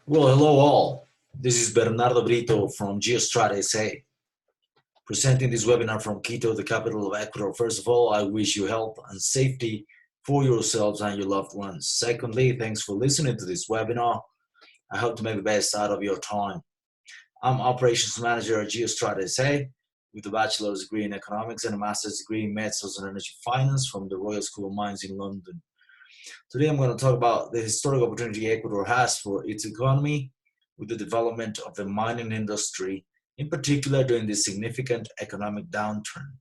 Well, hello all. This is Bernardo Brito from Geostrat S.A. presenting this webinar from Quito, the capital of Ecuador. First of all, I wish you health and safety for yourselves and your loved ones. Secondly, thanks for listening to this webinar. I hope to make the best out of your time. I'm Operations Manager at Geostrat S.A. with a bachelor's degree in economics and a master's degree in metals and energy finance from the Royal School of Mines in London. Today I'm going to talk about the historic opportunity Ecuador has for its economy with the development of the mining industry, in particular during this significant economic downturn.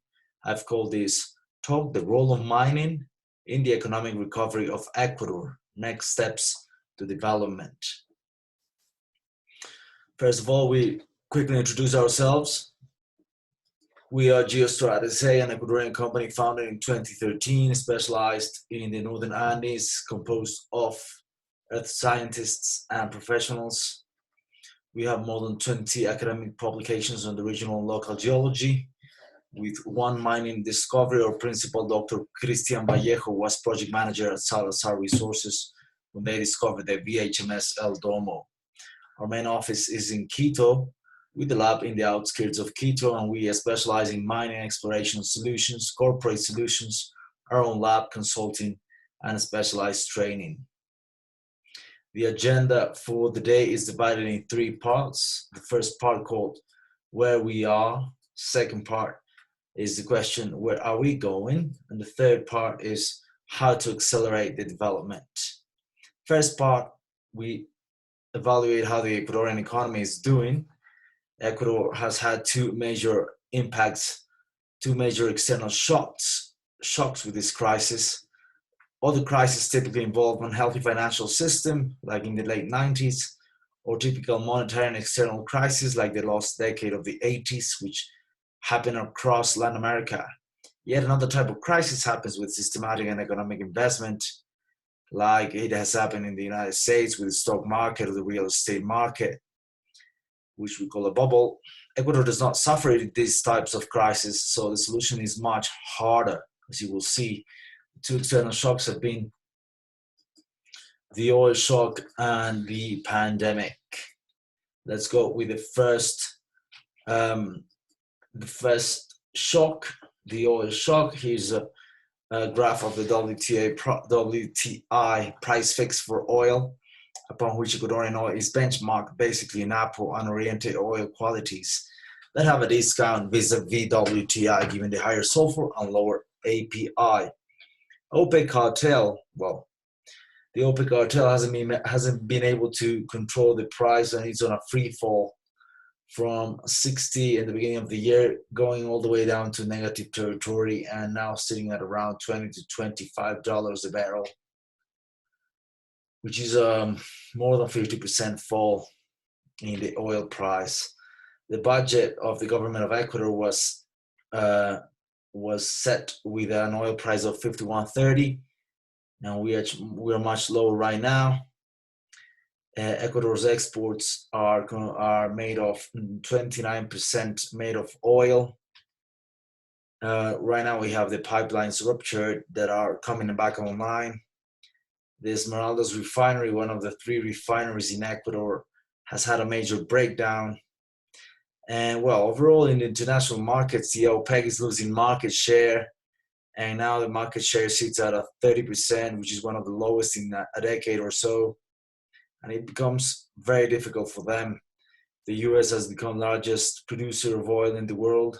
I've called this talk the role of mining in the economic recovery of Ecuador, next steps to development. First of all, we quickly introduce ourselves. We are Geostrat S.A., an Ecuadorian company founded in 2013, specialized in the Northern Andes, composed of earth scientists and professionals. We have more than 20 academic publications on the regional and local geology, with one mining discovery. Our principal, Dr. Cristian Vallejo, was project manager at Salazar Resources when they discovered the VHMS El Domo. Our main office is in Quito, with the lab in the outskirts of Quito, and we specialize in mining exploration solutions, corporate solutions, our own lab consulting, and specialized training. The agenda for the day is divided in three parts. The first part called Where We Are. Second part is the question, Where are we going? And the third part is how to accelerate the development. First part, we evaluate how the Ecuadorian economy is doing. Ecuador has had two major impacts, two major external shocks with this crisis. Other crises typically involve unhealthy financial system, like in the late 90s, or typical monetary and external crises, like the lost decade of the 80s, which happened across Latin America. Yet another type of crisis happens with systematic and economic investment, like it has happened in the United States with the stock market or the real estate market, which we call a bubble. Ecuador does not suffer these types of crises, so the solution is much harder. As you will see, the two external shocks have been the oil shock and the pandemic. Let's go with the first shock, the oil shock. Here's a graph of the WTI price fix for oil, upon which Ecuadorian oil is benchmarked basically in Apple and oriented oil qualities that have a discount vis-a-vis WTI given the higher sulfur and lower API. OPEC cartel, well, the OPEC cartel hasn't been able to control the price, and it's on a free fall from 60 in the beginning of the year, going all the way down to negative territory, and now sitting at around $20 to $25 a barrel, which is more than 50% fall in the oil price. The budget of the government of Ecuador was set with an oil price of $51.30. Now we are much lower right now. Ecuador's exports are made of 29% made of oil. Right now we have the pipelines ruptured that are coming back online. The Esmeraldas refinery, one of the three refineries in Ecuador, has had a major breakdown. And well, overall in the international markets, the OPEC is losing market share. And now the market share sits at 30%, which is one of the lowest in a decade or so. And it becomes very difficult for them. The US has become the largest producer of oil in the world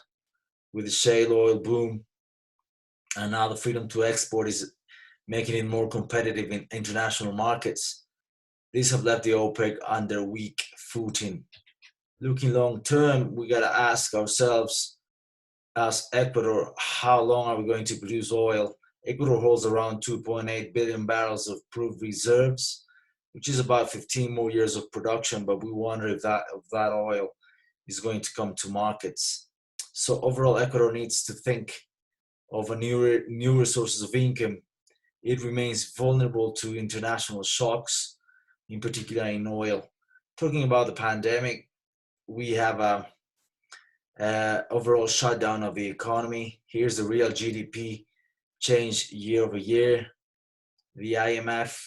with the shale oil boom. And now the freedom to export is making it more competitive in international markets. These have left the OPEC under weak footing. Looking long term, we gotta ask ourselves, as Ecuador, how long are we going to produce oil? Ecuador holds around 2.8 billion barrels of proved reserves, which is about 15 more years of production, but we wonder if that oil is going to come to markets. So overall, Ecuador needs to think of a newer sources of income. It remains vulnerable to international shocks, in particular in oil. Talking about the pandemic, we have a overall shutdown of the economy. Here's the real GDP change year over year. The IMF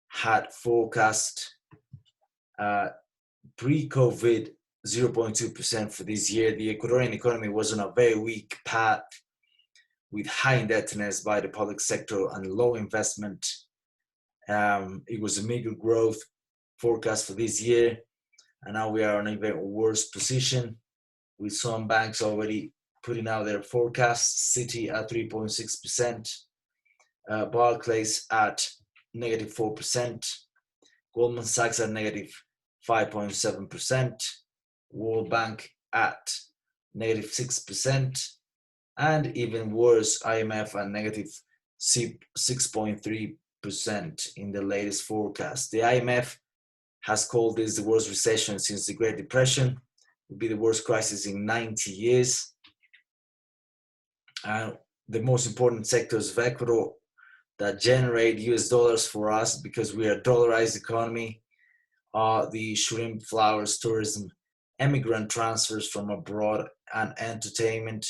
had forecast Pre-COVID, 0.2% for this year. The Ecuadorian economy was on a very weak path with high indebtedness by the public sector and low investment. It was a meager growth forecast for this year, and now we are in an even worse position with some banks already putting out their forecasts. Citi at 3.6%, Barclays at negative 4%, Goldman Sachs at negative 5.7%, World Bank at negative 6%, and even worse, IMF at negative 6.3% in the latest forecast. The IMF has called this the worst recession since the Great Depression. It would be the worst crisis in 90 years. The most important sectors of Ecuador that generate US dollars for us, because we are a dollarized economy, are the shrimp, flowers, tourism, immigrant transfers from abroad, and entertainment.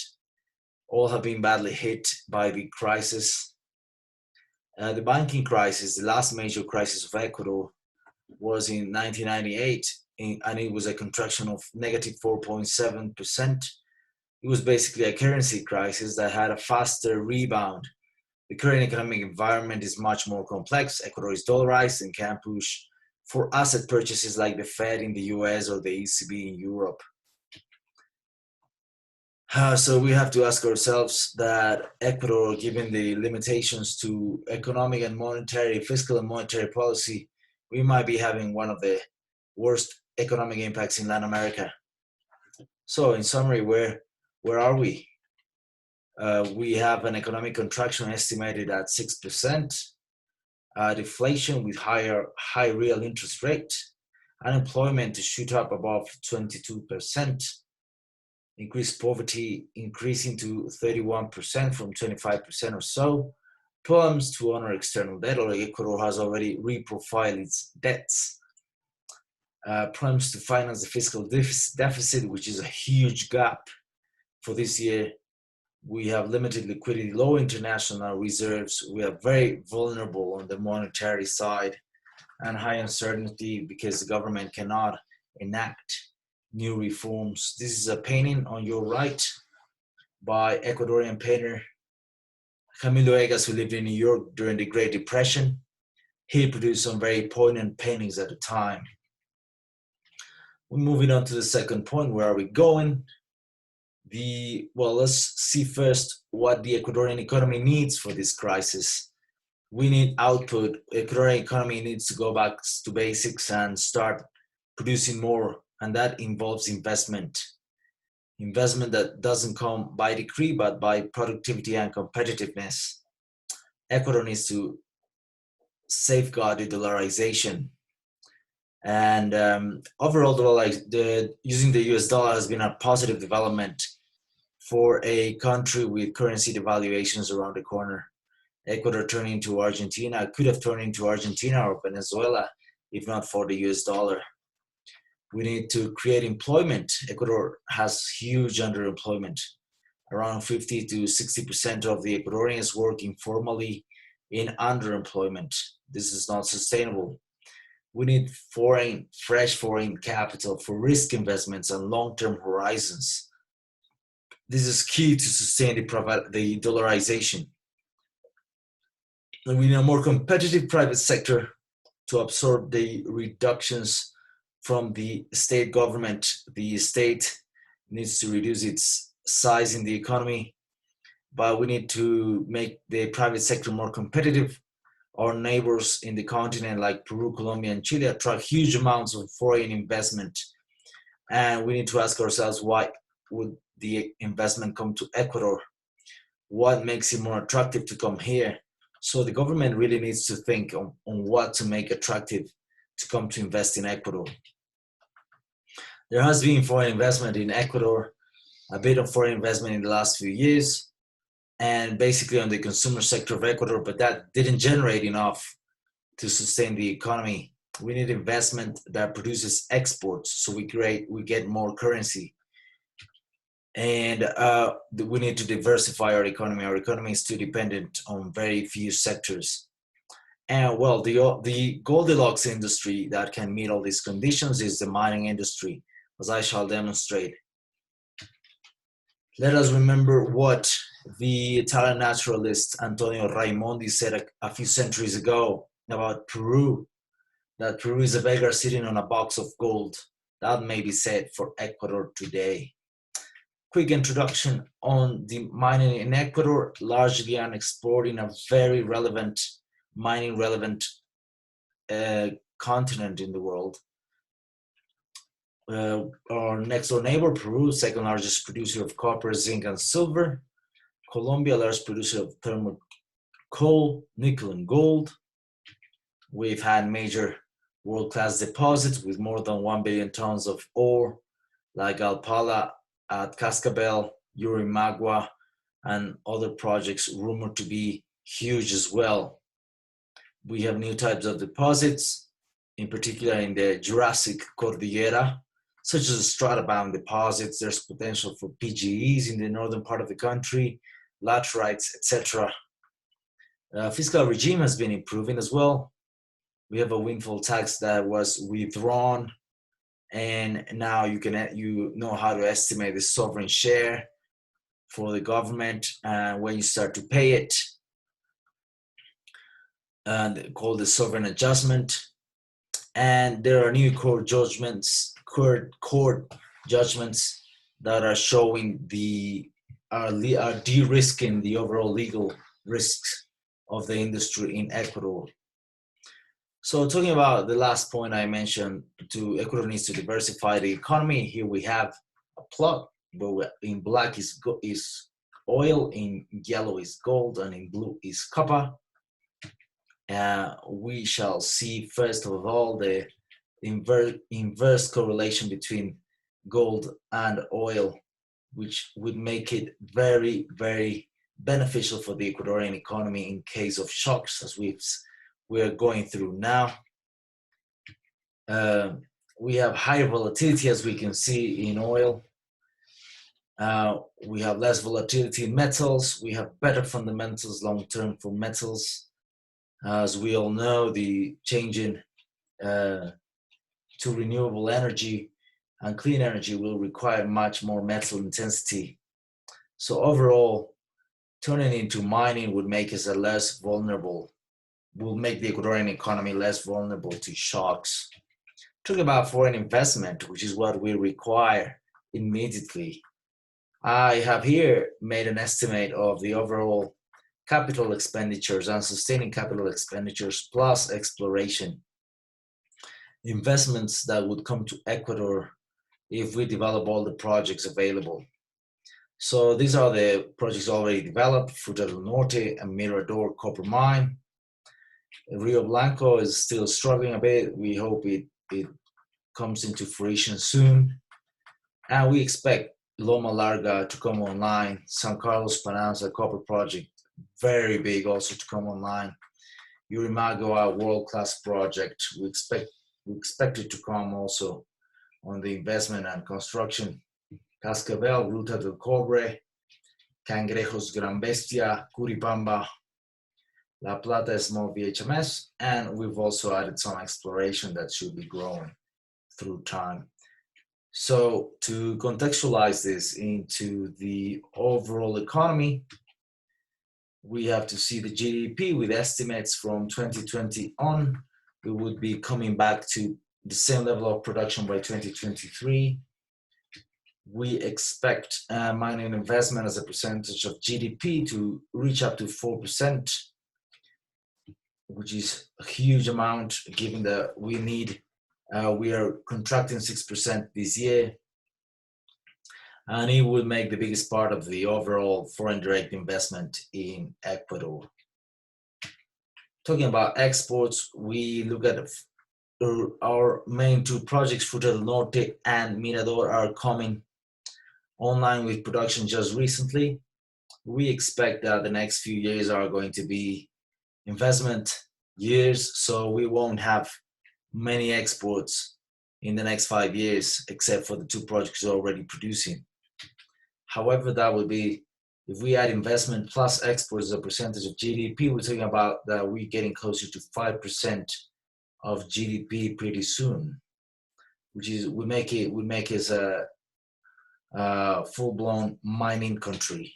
All have been badly hit by the crisis. The banking crisis, the last major crisis of Ecuador, was in 1998, and it was a contraction of negative 4.7%. It was basically a currency crisis that had a faster rebound. The current economic environment is much more complex. Ecuador is dollarized and can push for asset purchases like the Fed in the US or the ECB in Europe. So we have to ask ourselves that Ecuador, given the limitations to economic and monetary, fiscal and monetary policy, we might be having one of the worst economic impacts in Latin America. So in summary, where are we? We have an economic contraction estimated at 6%, deflation with high real interest rate, unemployment to shoot up above 22%, increased poverty increasing to 31% from 25% or so, problems to honor external debt, or Ecuador has already reprofiled its debts, problems to finance the fiscal deficit, which is a huge gap for this year. We have limited liquidity, low international reserves. We are very vulnerable on the monetary side, and high uncertainty because the government cannot enact new reforms. This is a painting on your right by Ecuadorian painter Camilo Egas, who lived in New York during the Great Depression. He produced some very poignant paintings at the time. We're moving on to the second point. Where are we going? Let's see first what the Ecuadorian economy needs for this crisis. We need output. Ecuadorian economy needs to go back to basics and start producing more, and that involves investment. Investment that doesn't come by decree, but by productivity and competitiveness. Ecuador needs to safeguard the dollarization. And overall, using the US dollar has been a positive development for a country with currency devaluations around the corner. Ecuador turning to Argentina could have turned into Argentina or Venezuela if not for the US dollar. We need to create employment. Ecuador has huge underemployment. Around 50 to 60% of the Ecuadorians work informally in underemployment. This is not sustainable. We need fresh foreign capital for risk investments and long-term horizons. This is key to sustain the dollarization. And we need a more competitive private sector to absorb the reductions from the state government. The state needs to reduce its size in the economy, but we need to make the private sector more competitive. Our neighbors in the continent like Peru, Colombia, and Chile attract huge amounts of foreign investment. And we need to ask ourselves, why would the investment come to Ecuador? What makes it more attractive to come here? So the government really needs to think on what to make attractive to come to invest in Ecuador. There has been foreign investment in Ecuador, a bit of foreign investment in the last few years, and basically on the consumer sector of Ecuador, but that didn't generate enough to sustain the economy. We need investment that produces exports, so we get more currency. And we need to diversify our economy. Our economy is too dependent on very few sectors. And well, the Goldilocks industry that can meet all these conditions is the mining industry, as I shall demonstrate. Let us remember what the Italian naturalist Antonio Raimondi said a few centuries ago about Peru, that Peru is a beggar sitting on a box of gold. That may be said for Ecuador today. Quick introduction on the mining in Ecuador, largely unexplored in a very relevant, mining relevant continent in the world. Our next door neighbor, Peru, second largest producer of copper, zinc, and silver. Colombia, largest producer of thermal coal, nickel, and gold. We've had major world-class deposits with more than 1 billion tons of ore, like Alpala at Cascabel, Yurimagua, and other projects rumored to be huge as well. We have new types of deposits, in particular in the Jurassic Cordillera, such as stratabound deposits. There's potential for PGEs in the northern part of the country, laterites, etc. Fiscal regime has been improving as well. We have a windfall tax that was withdrawn, and now you know how to estimate the sovereign share for the government when you start to pay it, and called the sovereign adjustment. And there are new court judgments that are showing are de-risking the overall legal risks of the industry in Ecuador. So talking about the last point I mentioned, Ecuador needs to diversify the economy. Here we have a plot, but in black is oil, in yellow is gold, and in blue is copper. We shall see first of all the inverse correlation between gold and oil, which would make it very, very beneficial for the Ecuadorian economy in case of shocks, as we're going through now. We have higher volatility, as we can see in oil. We have less volatility in metals. We have better fundamentals long-term for metals. As we all know, the changing to renewable energy and clean energy will require much more metal intensity. So overall, turning into mining would make us less vulnerable, will make the Ecuadorian economy less vulnerable to shocks. Talking about foreign investment, which is what we require immediately. I have here made an estimate of the overall capital expenditures and sustaining capital expenditures plus exploration investments that would come to Ecuador if we develop all the projects available. So these are the projects already developed: Fruta del Norte and Mirador copper mine. Rio Blanco is still struggling a bit. We hope it comes into fruition soon. And we expect Loma Larga to come online. San Carlos Pananza copper project, very big, also to come online. Yurimagua world-class project. We expect it to come also on the investment and construction. Cascabel, Ruta del Cobre, Cangrejos Gran Bestia, Curipamba, La Plata small VHMS, and we've also added some exploration that should be growing through time. So to contextualize this into the overall economy, we have to see the GDP with estimates from 2020 on. We would be coming back to the same level of production by 2023. We expect mining investment as a percentage of GDP to reach up to 4%, which is a huge amount given that we are contracting 6% this year, and it will make the biggest part of the overall foreign direct investment in Ecuador. Talking about exports, we look at our main two projects, Fruta del Norte and Mirador, are coming online with production just recently. We expect that the next few years are going to be investment years, so we won't have many exports in the next 5 years, except for the two projects already producing. However, that will be If we add investment plus exports as a percentage of GDP, we're talking about that we're getting closer to 5% of GDP pretty soon, which is we make it a full-blown mining country.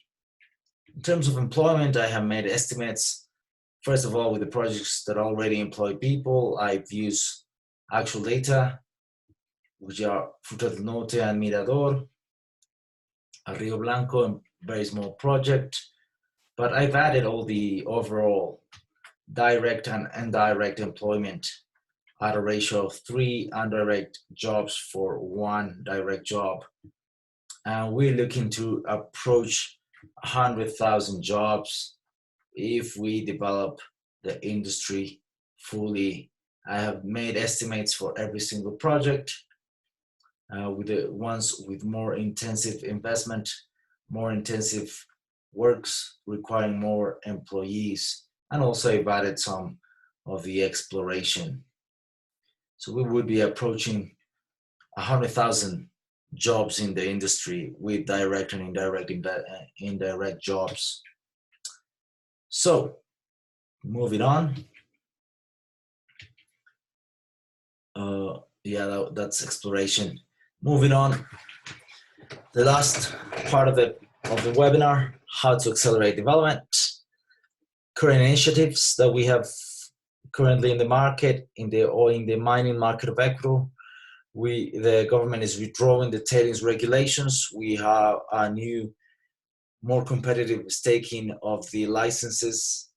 In terms of employment, I have made estimates. First of all, with the projects that already employ people, I've used actual data, which are Fruta del Norte and Mirador, a Rio Blanco, and very small project. But I've added all the overall direct and indirect employment at a ratio of 3 indirect jobs for 1 direct job. And we're looking to approach 100,000 jobs if we develop the industry fully. I have made estimates for every single project with the ones with more intensive investment, more intensive works requiring more employees, and also I've added some of the exploration. So we would be approaching 100,000 jobs in the industry with direct and indirect jobs. So moving on. That's exploration. Moving on. The last part of the webinar: how to accelerate development. Current initiatives that we have currently in the market, in the mining market of Ecuador. The government is withdrawing the tailings regulations. We have a new, more competitive staking of the licenses,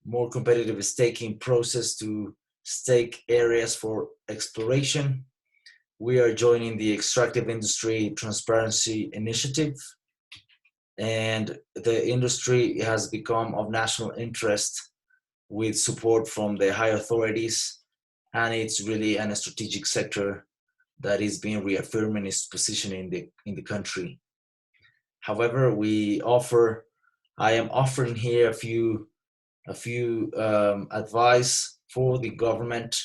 more competitive staking process to stake areas for exploration. We are joining the Extractive Industry Transparency Initiative, and the industry has become of national interest with support from the high authorities, and it's really a strategic sector that is being reaffirming its position in the country. However, I am offering here a few advice for the government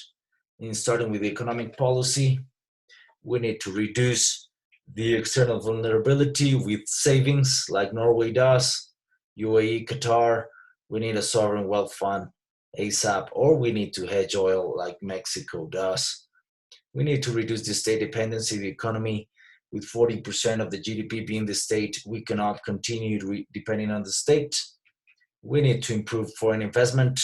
in starting with the economic policy. We need to reduce the external vulnerability with savings like Norway does, UAE, Qatar. We need a sovereign wealth fund ASAP, or we need to hedge oil like Mexico does. We need to reduce the state dependency of the economy. With 40% of the GDP being the state, we cannot continue depending on the state. We need to improve foreign investment.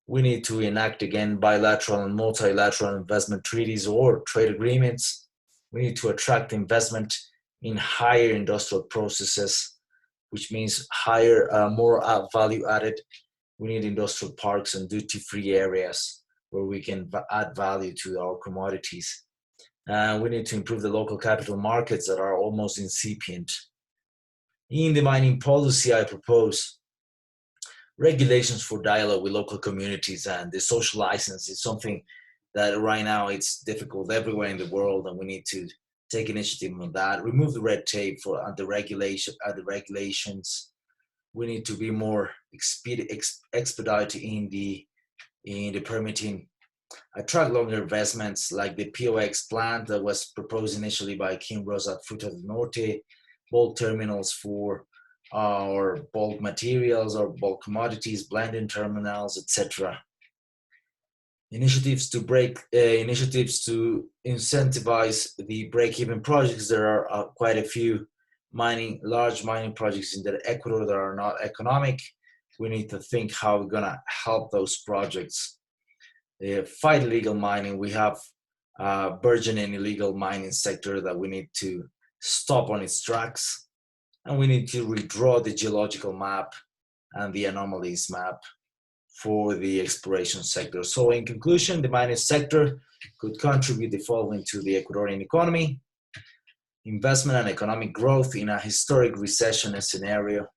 We need to enact again bilateral and multilateral investment treaties or trade agreements. We need to attract investment in higher industrial processes, which means higher, more value added. We need industrial parks and duty-free areas where we can add value to our commodities. We need to improve the local capital markets that are almost incipient. In the mining policy, I propose regulations for dialogue with local communities, and the social license is something that right now it's difficult everywhere in the world, and we need to take initiative on that. Remove the red tape for the regulations. We need to be more expedited in the permitting. Attract longer investments like the POX plant that was proposed initially by Kinross at Fruta del Norte, bulk terminals for our bulk materials or bulk commodities, blending terminals, etc. Initiatives to incentivize the break-even projects. There are quite a few large mining projects in Ecuador that are not economic. We need to think how we're gonna help those projects. Fight illegal mining. We have a burgeoning illegal mining sector that we need to stop on its tracks, and we need to redraw the geological map and the anomalies map for the exploration sector. So in conclusion, the mining sector could contribute the following to the Ecuadorian economy: investment and economic growth in a historic recession scenario,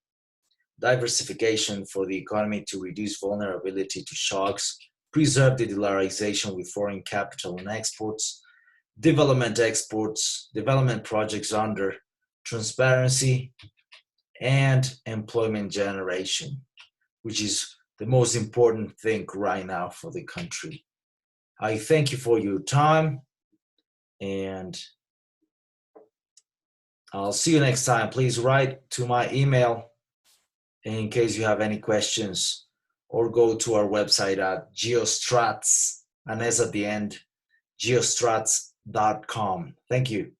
diversification for the economy to reduce vulnerability to shocks, preserve the dollarization with foreign capital and exports, development projects under transparency, and employment generation, which is the most important thing right now for the country. I thank you for your time, and I'll see you next time. Please write to my email in case you have any questions, or go to our website at Geostrats, and S at the end, geostrats.com. Thank you.